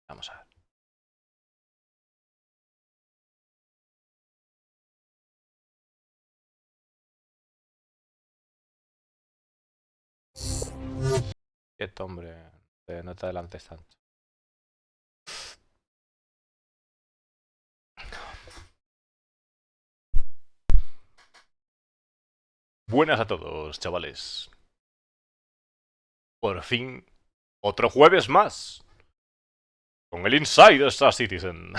Vamos a ver. Quieto, hombre. No te adelantes tanto. Buenas a todos, chavales. Por fin, otro jueves más. Con el Inside Star Citizen.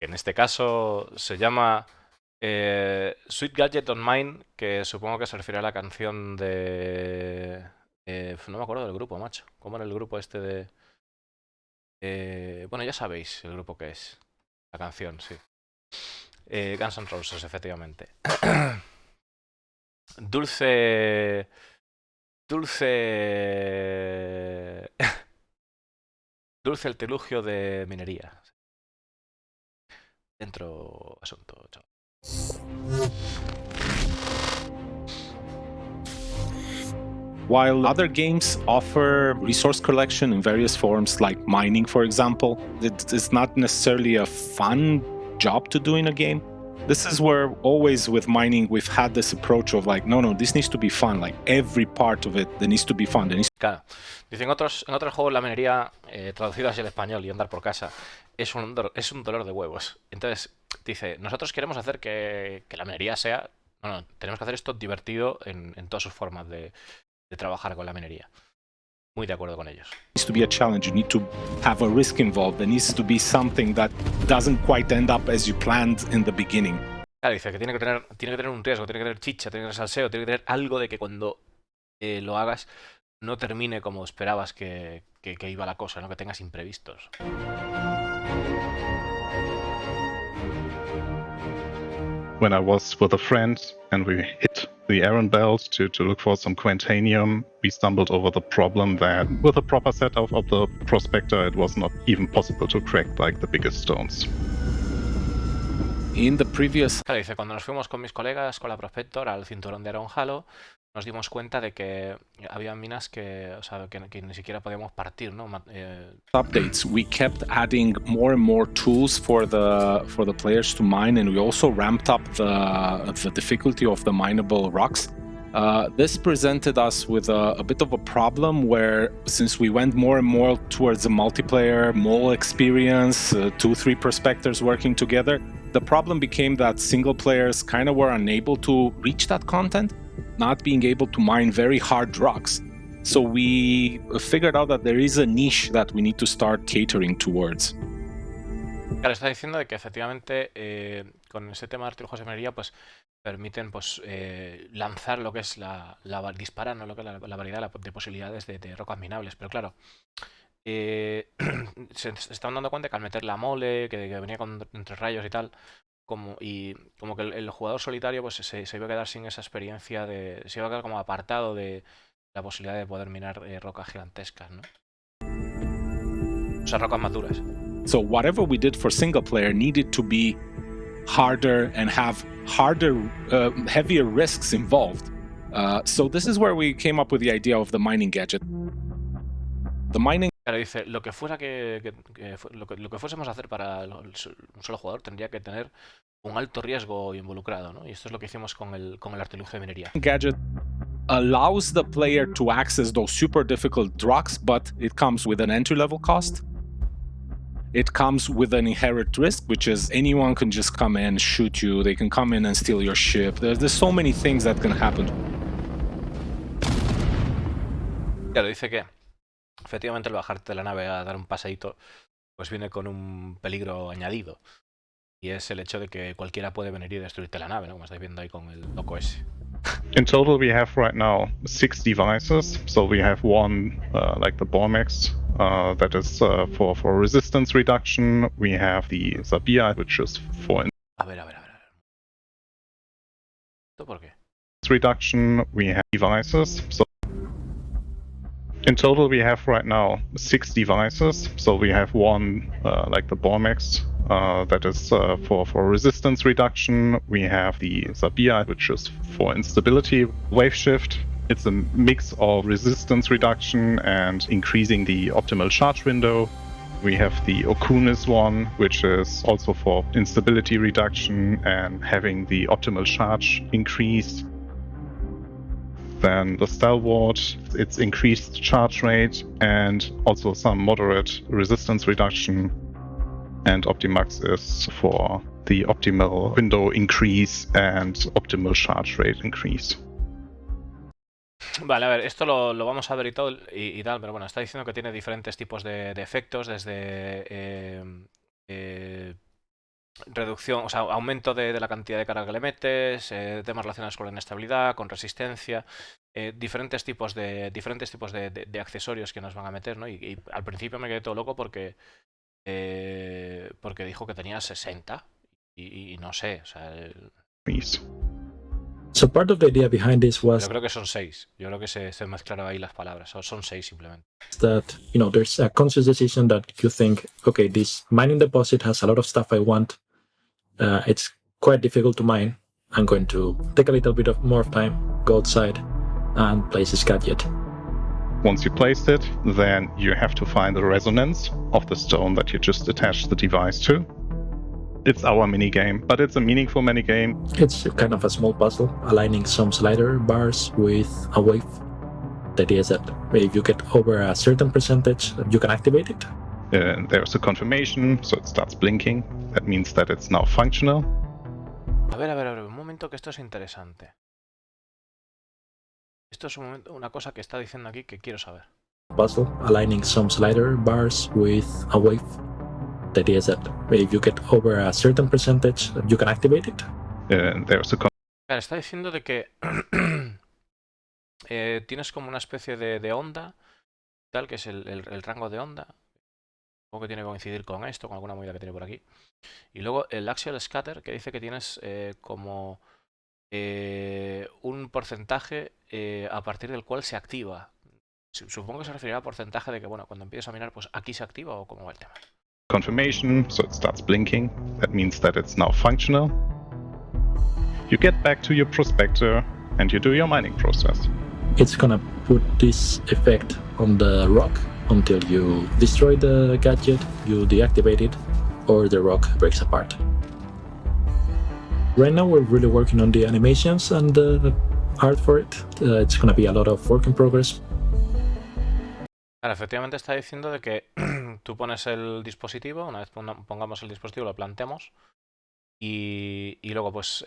En este caso se llama Sweet Gadget on Mine, que supongo que se refiere a la canción de... no me acuerdo del grupo, macho. ¿Cómo era el grupo este de...? Bueno, ya sabéis el grupo que es. La canción, sí. Guns N' Roses, efectivamente. Dulce... Dulce... Dulce artilugio de minería. Dentro asunto, chao. While other games offer resource collection in various forms, like mining, for example, it is not necessarily a fun job to do in a game. This is where always with mining we've had this approach of like, no, this needs to be fun. Like every part of it, there needs to be fun. Claro. Dicen en otros juegos la minería, traducido hacia el español y andar por casa, es un dolor de huevos. Entonces, dice, nosotros queremos hacer que la minería sea... Bueno, tenemos que hacer esto divertido en todas sus formas de trabajar con la minería. Muy de acuerdo con ellos. Needs to be a challenge. You need to have a risk involved. There needs to be something that doesn't quite end up as you planned in the beginning. Claro, dice que tiene que tener un riesgo, tiene que tener chicha, tiene que tener salseo, tiene que tener algo de que cuando lo hagas no termine como esperabas que iba la cosa, ¿no? Que tengas imprevistos. When I was with a friend and we hit the errand belt to look for some Quantanium, we stumbled over the problem that with a proper setup of the prospector, it was not even possible to crack like the biggest stones. In the previous... Claro, dice, cuando nos fuimos con mis colegas con la Prospector al cinturón de Aaron Halo, nos dimos cuenta de que había minas que, o sea, que ni siquiera podíamos partir, ¿no? Updates, we kept adding more and more tools for the players to mine, and we also ramped up the difficulty of the mineable rocks. This presented us with a bit of a problem where, since we went more and more towards the multiplayer, mole experience, 2-3 prospectors working together, the problem became that single players kind of were unable to reach that content, not being able to mine very hard rocks. So we figured out that there is a niche that we need to start catering towards. Claro, está diciendo de que efectivamente con ese tema de artilugios de minería pues permiten pues lanzar lo que es disparar, ¿no? Lo que es la variedad de posibilidades de rocas minables, pero claro, se estaban dando cuenta que al meter la mole, que venía entre rayos y tal, como que el jugador solitario pues se iba a quedar sin esa experiencia, se iba a quedar como apartado de la posibilidad de poder minar rocas gigantescas, ¿no? O sea, rocas maduras. So whatever we did for single player needed to be harder and have heavier risks involved. So this is where we came up with the idea of the mining gadget. The mining... Claro, dice, lo que fuésemos a hacer para un solo jugador tendría que tener un alto riesgo involucrado, ¿no? Y esto es lo que hicimos con el artilugio de minería. Gadget allows the player to access those super difficult rocks, but it comes with an entry-level cost. It comes with an inherent risk, which is anyone can just come in, shoot you, they can come in and steal your ship. There's so many things that can happen. Claro, dice que efectivamente el bajarte de la nave a dar un paseíto pues viene con un peligro añadido. Y es el hecho de que cualquiera puede venir y destruirte la nave, ¿no? Como estáis viendo ahí con el loco ese. In total, we have right now 6 devices. So we have one, like the Bormex, that is for resistance reduction. We have the Zabia, which is for... A ver. ¿Esto por qué? Reduction. We have devices. So in total, we have right now 6 devices. So we have one, like the Bormex, that is for resistance reduction. We have the Zabia, which is for instability, wave shift, It's a mix of resistance reduction and increasing the optimal charge window. We have the Okunis one, which is also for instability reduction and having the optimal charge increase. Then the Stalwart, its increased charge rate and also some moderate resistance reduction. And Optimax is for the optimal window increase and optimal charge rate increase. Vale, a ver, esto lo vamos a ver y todo y tal, pero bueno, está diciendo que tiene diferentes tipos de efectos, desde reducción, o sea, aumento de la cantidad de carga que le metes, temas relacionados con la inestabilidad, con resistencia, diferentes tipos de accesorios que nos van a meter, ¿no? Y al principio me quedé todo loco porque dijo que tenía 60 y no sé, o sea... So part of the idea behind this was Yo creo que son 6. Yo creo que se mezclaron ahí las palabras. Son 6 simplemente. that, you know, there's a conscious decision that you think, okay, this mining deposit has a lot of stuff I want. It's quite difficult to mine. I'm going to take a little bit of more time, go outside, and place this gadget. Once you placed it, then you have to find the resonance of the stone that you just attached the device to. It's our minigame, but it's a meaningful minigame. It's kind of a small puzzle, aligning some slider bars with a wave. The idea is that if you get over a certain percentage, you can activate it. There's a confirmation, so it starts blinking. That means that it's now functional. A ver, un momento, que esto es interesante. Esto es una cosa que está diciendo aquí que quiero saber. Puzzle, aligning some slider bars with a wave. The idea is that if you get over a certain percentage, you can activate it. There's a Está diciendo de que tienes como una especie de onda, tal, que es el rango de onda. Supongo que tiene que coincidir con esto, con alguna movida que tiene por aquí. Y luego el axial scatter, que dice que tienes como un porcentaje a partir del cual se activa. Supongo que se referirá a porcentaje de que, bueno, cuando empieces a minar, pues aquí se activa, o cómo va el tema. confirmation, so it starts blinking. That means that it's now functional. You get back to your prospector and you do your mining process. It's gonna put this effect on the rock until you destroy the gadget, you deactivate it, or the rock breaks apart. Right now we're really working on the animations and the art for it. It's gonna be a lot of work in progress. Claro, efectivamente está diciendo de que tú pones el dispositivo, una vez pongamos el dispositivo lo planteamos y luego pues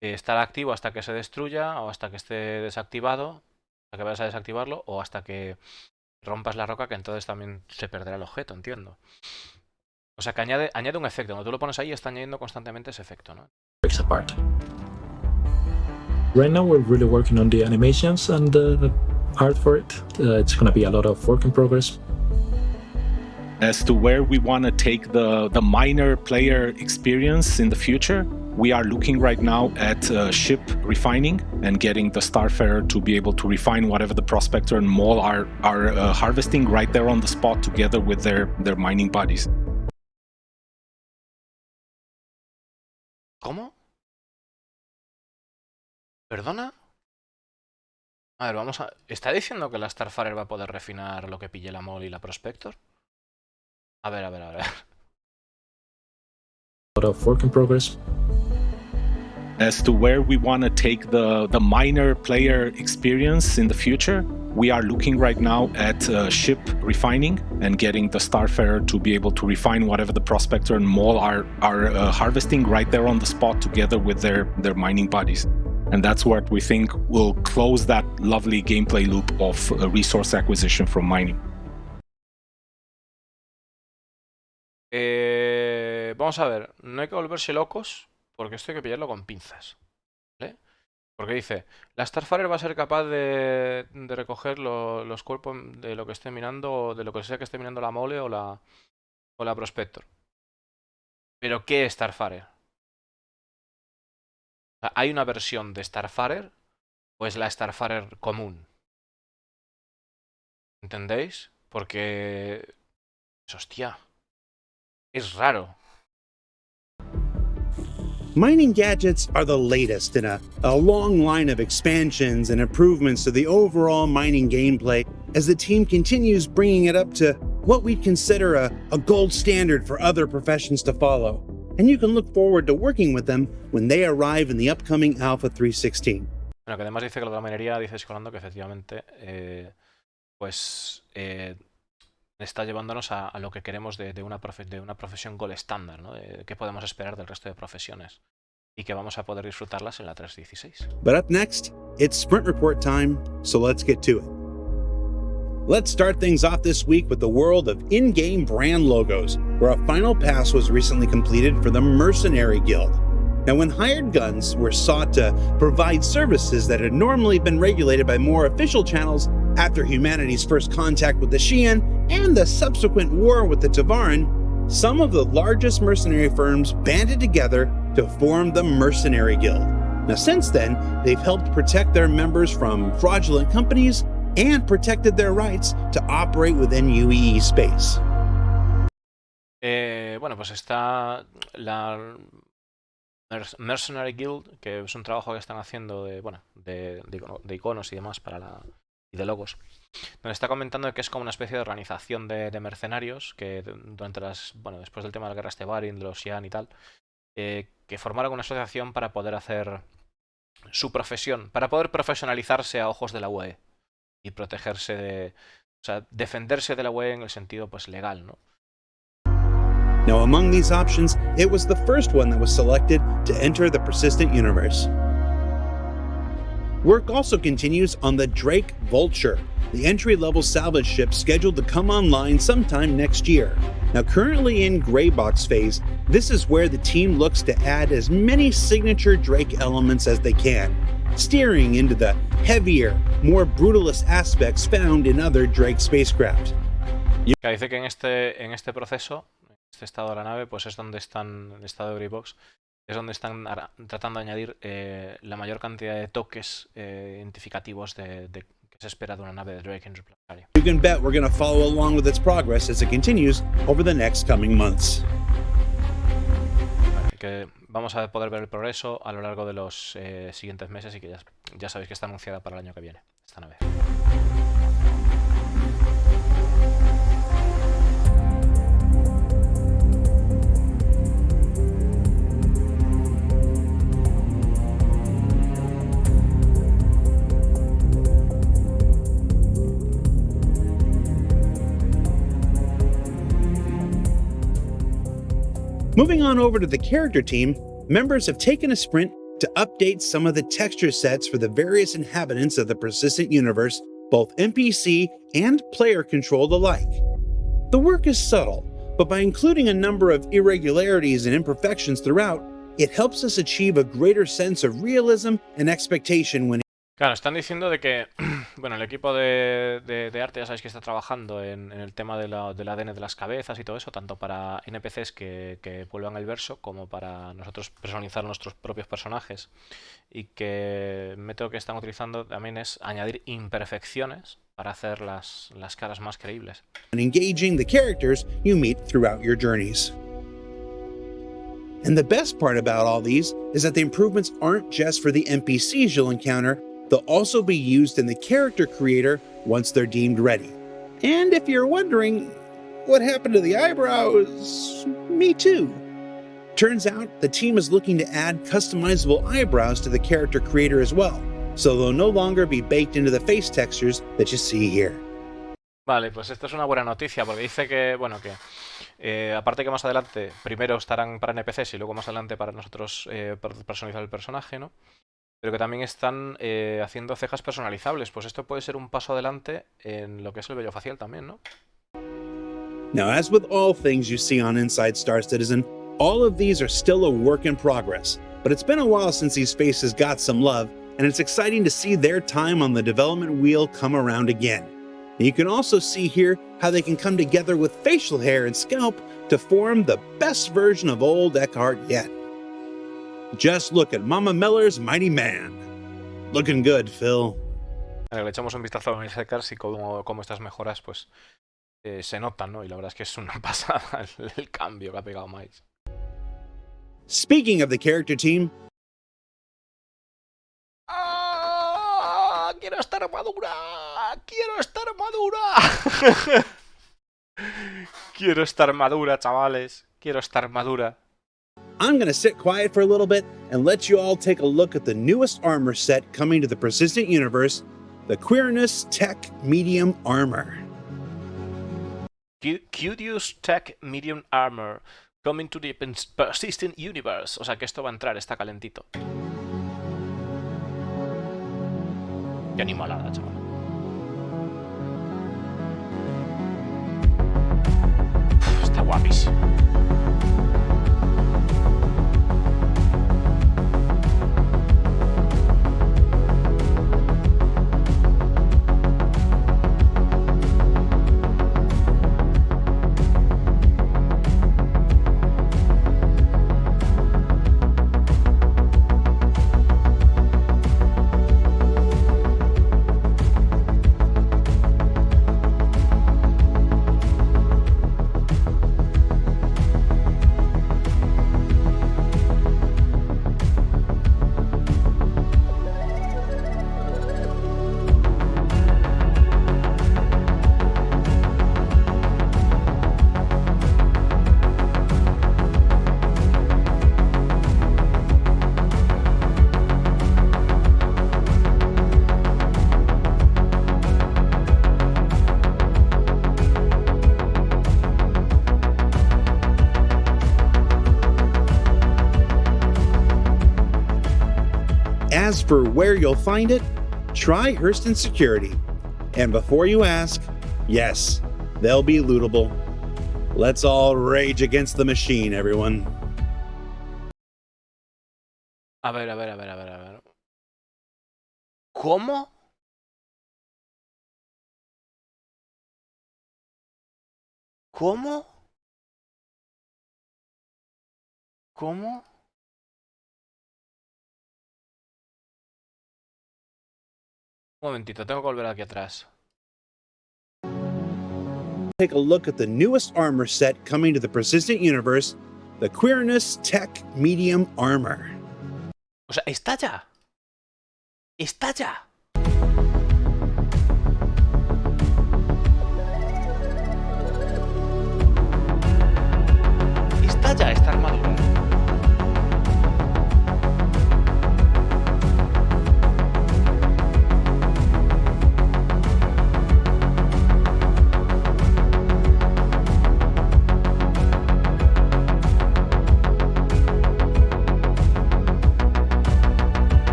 estar activo hasta que se destruya o hasta que esté desactivado, hasta que vayas a desactivarlo o hasta que rompas la roca, que entonces también se perderá el objeto, entiendo. O sea que añade un efecto, cuando tú lo pones ahí está añadiendo constantemente ese efecto, ¿no? Breaks apart. Right now we're really working on the animations and the art for it. It's gonna be a lot of work in progress. As to where we want to take the miner player experience in the future, we are looking right now at ship refining and getting the Starfarer to be able to refine whatever the prospector and mole are harvesting right there on the spot together with their mining buddies. ¿Cómo? ¿Perdona? A ver, vamos a... ¿Está diciendo que la Starfarer va a poder refinar lo que pille la mole y la prospector? A ver. A lot of work in progress. As to where we want to take the miner player experience in the future, we are looking right now at ship refining and getting the Starfarer to be able to refine whatever the prospector and mole are harvesting right there on the spot together with their mining buddies. And that's what we think will close that lovely gameplay loop of resource acquisition from mining. Vamos a ver, no hay que volverse locos porque esto hay que pillarlo con pinzas, ¿vale? Porque dice, la Starfarer va a ser capaz de recoger los cuerpos de lo que esté minando, de lo que sea que esté minando la mole o la prospector. ¿Pero qué Starfarer? ¿Hay una versión de Starfarer o es la Starfarer común? ¿Entendéis? Porque... hostia. Es raro. Mining gadgets are the latest in a long line of expansions and improvements to the overall mining gameplay as the team continues bringing it up to what we'd consider a gold standard for other professions to follow. And you can look forward to working with them when they arrive in the upcoming Alpha 3.16. Bueno, que además dice que lo de la minería, dice Escolando que efectivamente está llevándonos a lo que queremos de una profesión gold estándar, ¿no? ¿Qué podemos esperar del resto de profesiones? Y que vamos a poder disfrutarlas en la 3.16. But up next, it's sprint report time, so let's get to it. Let's start things off this week with the world of in-game brand logos, where a final pass was recently completed for the Mercenary Guild. Now, when hired guns were sought to provide services that had normally been regulated by more official channels after humanity's first contact with the Xi'an and the subsequent war with the Tavaran, some of the largest mercenary firms banded together to form the Mercenary Guild. Now, since then, they've helped protect their members from fraudulent companies and protected their rights to operate within UEE space. Bueno, pues está la Mercenary Guild, que es un trabajo que están haciendo de iconos y demás y de logos, donde está comentando que es como una especie de organización de mercenarios que después del tema de la guerra Estevarin, de los Xi'an y tal, que formaron una asociación para poder hacer su profesión, para poder profesionalizarse a ojos de la UE y protegerse defenderse de la UE en el sentido pues legal, ¿no? Now, among these options, it was the first one that was selected to enter the persistent universe. Work also continues on the Drake Vulture, the entry-level salvage ship scheduled to come online sometime next year. Now, currently in gray box phase, this is where the team looks to add as many signature Drake elements as they can, steering into the heavier, more brutalist aspects found in other Drake spacecraft. Dice que en este proceso, este estado de la nave, pues es donde están, el estado de gray box, es donde están tratando de añadir la mayor cantidad de toques identificativos que se espera de una nave de Drake en su planetario. You can bet we're going to follow along with its progress as it continues over the next coming months. Que vamos a poder ver el progreso a lo largo de los siguientes meses y que ya sabéis que está anunciada para el año que viene esta nave. Moving on over to the character team, members have taken a sprint to update some of the texture sets for the various inhabitants of the persistent universe, both NPC and player-controlled alike. The work is subtle, but by including a number of irregularities and imperfections throughout, it helps us achieve a greater sense of realism and expectation when... Claro, están diciendo de que, bueno, el equipo de arte ya sabéis que está trabajando en el tema del ADN de las cabezas y todo eso, tanto para NPCs que vuelvan el verso como para nosotros personalizar nuestros propios personajes. Y que el método que están utilizando también es añadir imperfecciones para hacer las caras más creíbles. And engaging the characters you meet throughout your journeys. And the best part about all these is that the improvements aren't just for the NPCs you'll encounter, they'll also be used in the character creator once they're deemed ready. And if you're wondering, what happened to the eyebrows? Me too. Turns out the team is looking to add customizable eyebrows to the character creator as well, so they'll no longer be baked into the face textures that you see here. Vale, pues esto es una buena noticia porque dice que, bueno, aparte que más adelante primero estarán para NPCs y luego más adelante para nosotros personalizar el personaje, ¿no? Pero que también están haciendo cejas personalizables. Pues esto puede ser un paso adelante en lo que es el vello facial también, ¿no? Now, as with all things you see on Inside Star Citizen, all of these are still a work in progress. But it's been a while since these faces got some love, and it's exciting to see their time on the development wheel come around again. And you can also see here how they can come together with facial hair and scalp to form the best version of old Eckhart yet. Just look at Mama Miller's Mighty Man. Looking good, Phil. Le echamos un vistazo a Eckhart y cómo estas mejoras pues se notan, ¿no? Y la verdad es que es una pasada el cambio que ha pegado Miles. Speaking of the character team, ¡Ah! ¡Quiero esta armadura! ¡Quiero esta armadura! Quiero esta armadura, chavales. Quiero esta armadura. I'm going to sit quiet for a little bit and let you all take a look at the newest armor set coming to the Persistent Universe, the Queerness Tech Medium Armor. Curious Tech Medium Armor coming to the Persistent Universe. O sea que esto va a entrar, está calentito. Qué animalada, chaval. Está guapísimo. As for where you'll find it, try Hurston Security. And before you ask, yes, they'll be lootable. Let's all rage against the machine, everyone. A ver. ¿Cómo? ¿Cómo? ¿Cómo? Un momentito, tengo que volver aquí atrás. Take a look at the newest armor set coming to the Persistent Universe, the Queerness Tech Medium Armor. O sea, está ya. Está ya. Está ya esta armadura.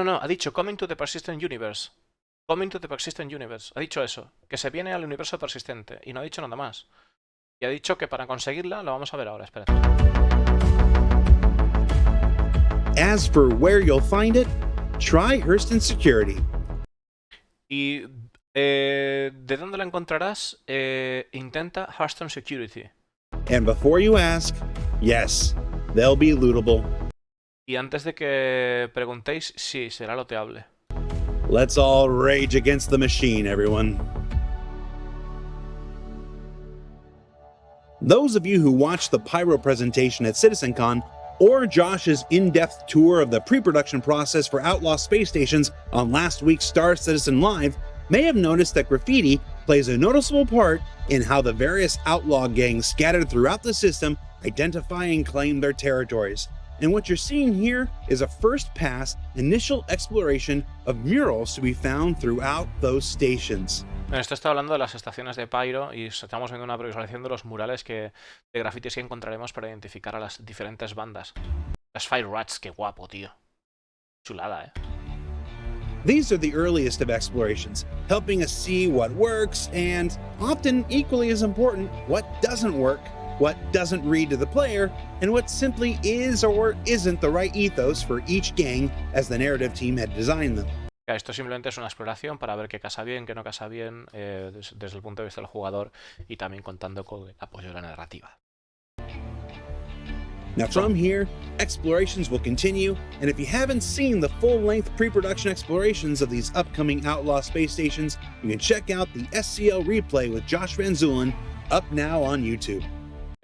No, ha dicho coming to the persistent universe. Coming to the persistent universe. Ha dicho eso, que se viene al universo persistente. Y no ha dicho nada más. Y ha dicho que para conseguirla, lo vamos a ver ahora, espérate. As for where you'll find it, try Hurston Security. Y ¿de dónde la encontrarás? Intenta Hurston Security. And before you ask, yes, they'll be lootable. Y antes de que preguntéis, sí, será loteable. Let's all rage against the machine, everyone. Those of you who watched the Pyro presentation at CitizenCon or Josh's in-depth tour of the pre-production process for Outlaw space stations on last week's Star Citizen Live may have noticed that graffiti plays a noticeable part in how the various outlaw gangs scattered throughout the system identify and claim their territories. And what you're seeing here is a first pass initial exploration of murals to be found throughout those stations. Bueno, esto está hablando de las estaciones de Pyro y estamos viendo una visualización de los murales de grafitis que encontraremos para identificar a las diferentes bandas. Las Fire Rats, qué guapo, tío. Chulada, These are the earliest of explorations, helping us see what works and, often equally as important, what doesn't work, what doesn't read to the player, and what simply is or isn't the right ethos for each gang as the narrative team had designed them. Esto simplemente es una exploración para ver qué casa bien, qué no casa bien, desde el punto de vista del jugador y también contando con el apoyo de la narrativa. Now from here, explorations will continue, and if you haven't seen the full-length pre-production explorations of these upcoming Outlaw space stations, you can check out the SCL replay with Josh Van Zulen up now on YouTube.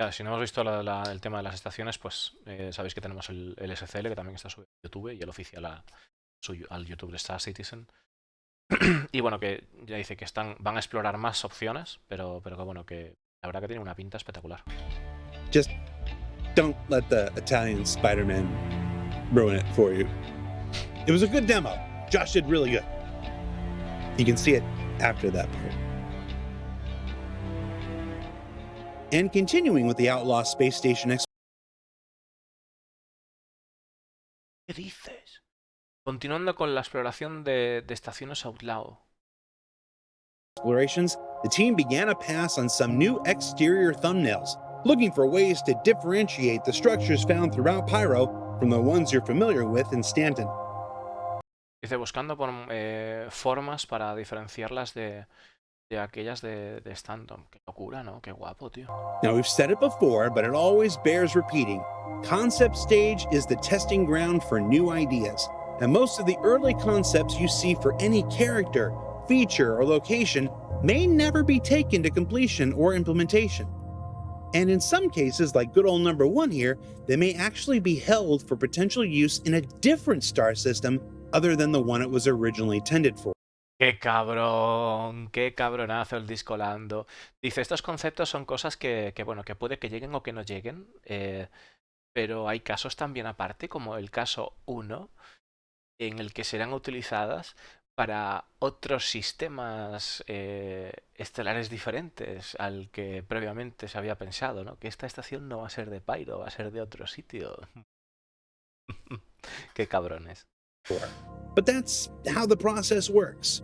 Claro, si no hemos visto el tema de las estaciones, pues sabéis que tenemos el SCL, que también está subido a YouTube, y el oficial al YouTube de Star Citizen. Y bueno, que ya dice que van a explorar más opciones, pero que bueno, que la verdad que tiene una pinta espectacular. Just don't let the Italian Spider-Man ruin it for you. It was a good demo. Josh did really good. You can see it after that part. And continuing with the Outlaw Space Station ¿Qué dices? Continuando con la exploración de estaciones Outlaw. explorations, the team began a pass on some new exterior thumbnails, looking for ways to differentiate the structures found throughout Pyro from the ones you're familiar with in Stanton. Dice, buscando por formas para diferenciarlas de aquellas de Stanton. Qué locura, ¿no? Qué guapo, tío. Now, we've said it before, but it always bears repeating. Concept stage is the testing ground for new ideas, and most of the early concepts you see for any character, feature, or location may never be taken to completion or implementation. And in some cases, like good old number 1 here, they may actually be held for potential use in a different star system other than the one it was originally intended for. ¡Qué cabrón! ¡Qué cabronazo el disco Lando! Dice, estos conceptos son cosas que bueno, que puede que lleguen o que no lleguen, pero hay casos también aparte, como el caso 1, en el que serán utilizadas para otros sistemas estelares diferentes al que previamente se había pensado, ¿no? Que esta estación no va a ser de Pyro, va a ser de otro sitio. ¡Qué cabrones! But that's how the process works.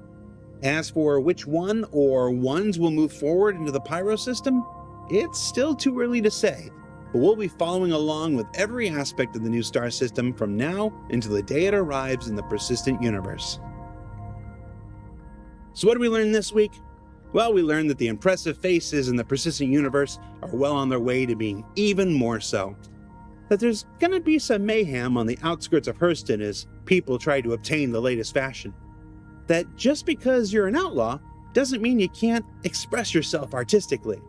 As for which one or ones will move forward into the Pyro system, it's still too early to say, but we'll be following along with every aspect of the new star system from now until the day it arrives in the persistent universe. So what did we learn this week? Well, we learned that the impressive faces in the persistent universe are well on their way to being even more so. That there's gonna be some mayhem on the outskirts of Hurston as people try to obtain the latest fashion. That just because you're an outlaw doesn't mean you can't express yourself artistically.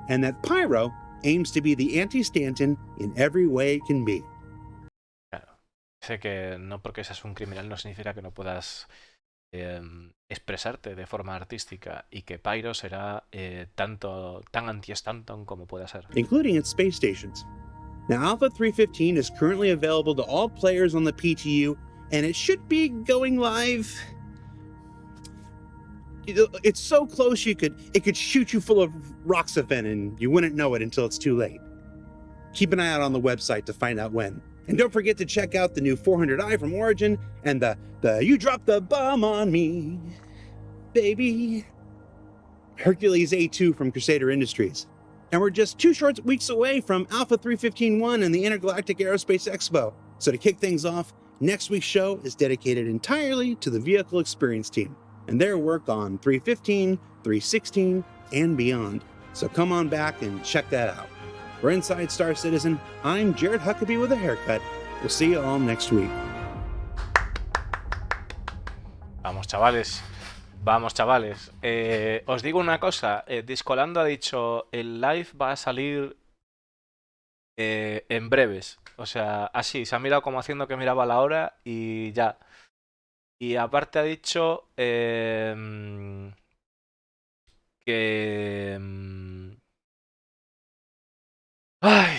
And that Pyro aims to be the anti-Stanton in every way it can be. Claro. Sé que no porque seas un criminal no significa que no puedas expresarte de forma artística, y que Pyro será tan anti-Stanton como pueda ser. Including its space stations. Now, Alpha 315 is currently available to all players on the PTU, and it should be going live. It's so close it could shoot you full of Roxafen and you wouldn't know it until it's too late. Keep an eye out on the website to find out when. And don't forget to check out the new 400i from Origin and the You Dropped the Bomb on Me, baby, Hercules A2 from Crusader Industries. And we're just 2 short weeks away from Alpha 315-1 and the Intergalactic Aerospace Expo. So to kick things off, next week's show is dedicated entirely to the Vehicle Experience team and their work on 315, 316, and beyond. So come on back and check that out. For Inside Star Citizen, I'm Jared Huckabee with a haircut. We'll see you all next week. Vamos, chavales. Vamos, chavales. Os digo una cosa. Discolando ha dicho, el live va a salir en breves. O sea, así, se ha mirado como haciendo que miraba la hora y ya. Y aparte ha dicho que... Ay,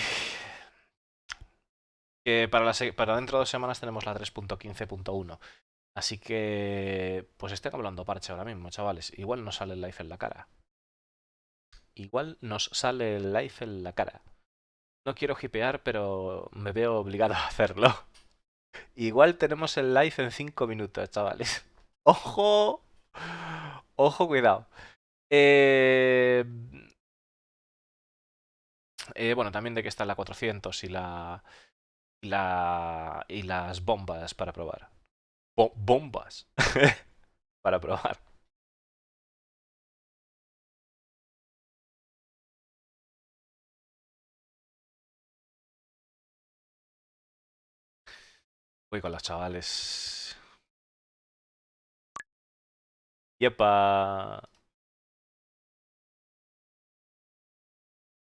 que para dentro de 2 semanas tenemos la 3.15.1. Así que... pues estén hablando parche ahora mismo, chavales. Igual nos sale el live en la cara. Igual nos sale el live en la cara. No quiero hipear, pero me veo obligado a hacerlo. Igual tenemos el live en 5 minutos, chavales. ¡Ojo! ¡Ojo, cuidado! Bueno, también de que está la 400 y las bombas para probar. Bombas para probar. Voy con los chavales. Yepa.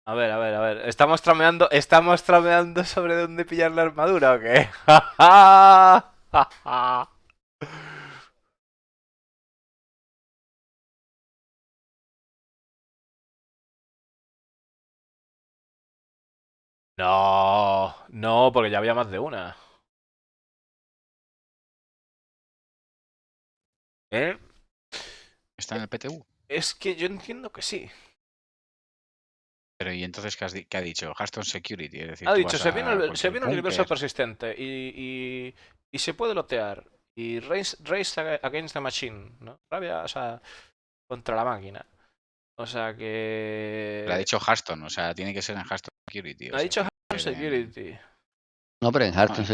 A ver. ¿Estamos trameando sobre dónde pillar la armadura o qué? No, porque ya había más de una. ¿Eh? ¿Está en el PTU? Es que yo entiendo que sí. Pero ¿y entonces qué ha dicho? Hearthstone Security, es decir, Ha tú dicho, vas se a viene cualquier un universo búnker. persistente y se puede lotear. Y race against the machine, ¿no? Rabia, o sea, contra la máquina. O sea Le ha que... dicho Hearthstone, o sea, tiene que ser en Hearthstone Security. O Ha sea, dicho tiene que Hearthstone ser en... Security. No, pero en Hearthstone Bueno,